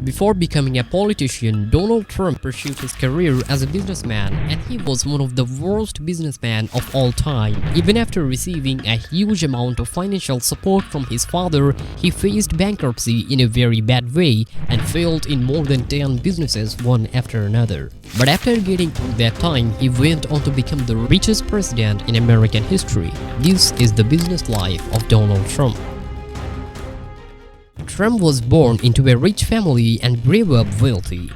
Before becoming a politician, Donald Trump pursued his career as a businessman, and he was one of the worst businessmen of all time. Even after receiving a huge amount of financial support from his father, he faced bankruptcy in a very bad way and failed in more than 10 businesses one after another. But after getting through that time, he went on to become the richest president in American history. This is the business life of Donald Trump. Trump was born into a rich family and grew up wealthy.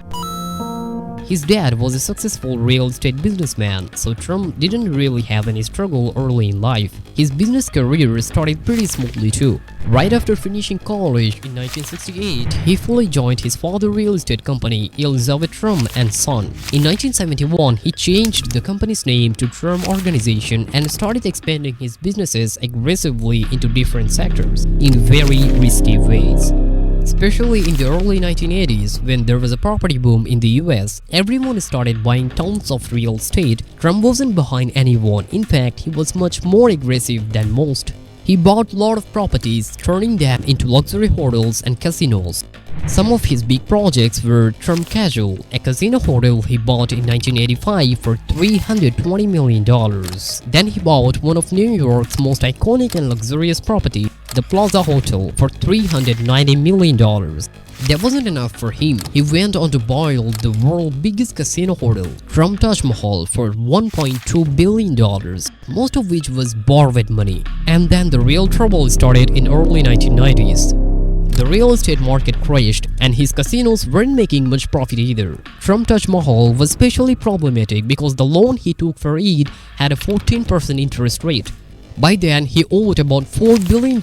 His dad was a successful real estate businessman, so Trump didn't really have any struggle early in life. His business career started pretty smoothly too. Right after finishing college in 1968, he fully joined his father's real estate company, Elizabeth Trump and Son. In 1971, he changed the company's name to Trump Organization and started expanding his businesses aggressively into different sectors in very risky ways. Especially in the early 1980s, when there was a property boom in the US, everyone started buying tons of real estate. Trump wasn't behind anyone. In fact, he was much more aggressive than most. He bought a lot of properties, turning them into luxury hotels and casinos. Some of his big projects were Trump Casual, a casino hotel he bought in 1985 for $320 million. Then he bought one of New York's most iconic and luxurious property, the Plaza Hotel, for $390 million. That wasn't enough for him. He went on to build the world's biggest casino hotel, Trump Taj Mahal, for $1.2 billion, most of which was borrowed money. And then the real trouble started in early 1990s. The real estate market crashed, and his casinos weren't making much profit either. Trump Taj Mahal was especially problematic because the loan he took for it had a 14% interest rate. By then, he owed about $4 billion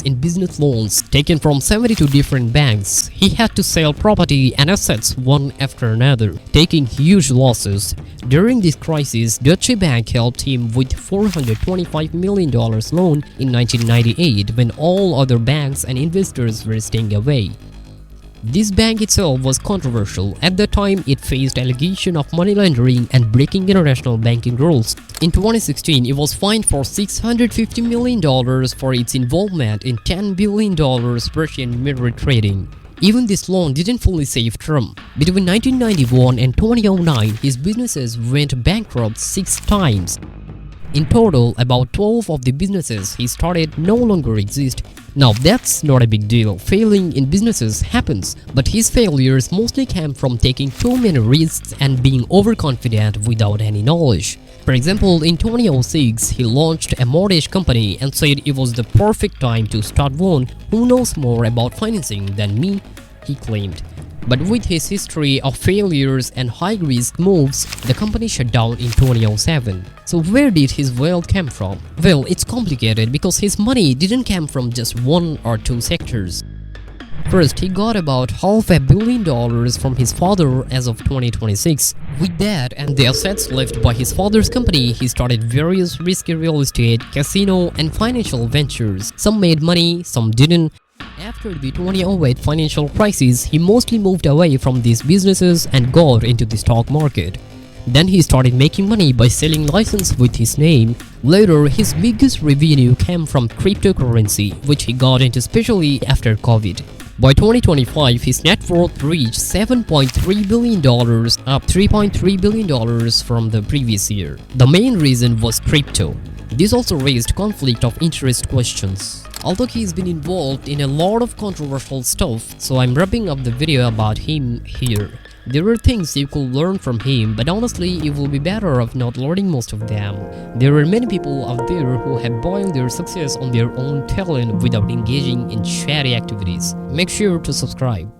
in business loans taken from 72 different banks. He had to sell property and assets one after another, taking huge losses. During this crisis, Deutsche Bank helped him with $425 million loan in 1998 when all other banks and investors were staying away. This bank itself was controversial. At the time, it faced allegations of money laundering and breaking international banking rules. In 2016, it was fined for $650 million for its involvement in $10 billion Russian military trading. Even this loan didn't fully save Trump. Between 1991 and 2009, his businesses went bankrupt 6 times. In total, about 12 of the businesses he started no longer exist. Now that's not a big deal. Failing in businesses happens, but his failures mostly came from taking too many risks and being overconfident without any knowledge. For example, in 2006, he launched a mortgage company and said it was the perfect time to start one. Who knows more about financing than me, he claimed. But with his history of failures and high-risk moves, the company shut down in 2007. So where did his wealth come from? Well, it's complicated because his money didn't come from just one or two sectors. First, he got about $500 million from his father as of 2026. With that and the assets left by his father's company, he started various risky real estate, casino, and financial ventures. Some made money, some didn't. After the 2008 financial crisis, he mostly moved away from these businesses and got into the stock market. Then he started making money by selling licenses with his name. Later, his biggest revenue came from cryptocurrency, which he got into especially after COVID. By 2025, his net worth reached $7.3 billion, up $3.3 billion from the previous year. The main reason was crypto. This also raised conflict of interest questions. Although he's been involved in a lot of controversial stuff, so I'm wrapping up the video about him here. There are things you could learn from him, but honestly, it will be better off not learning most of them. There are many people out there who have built their success on their own talent without engaging in shady activities. Make sure to subscribe.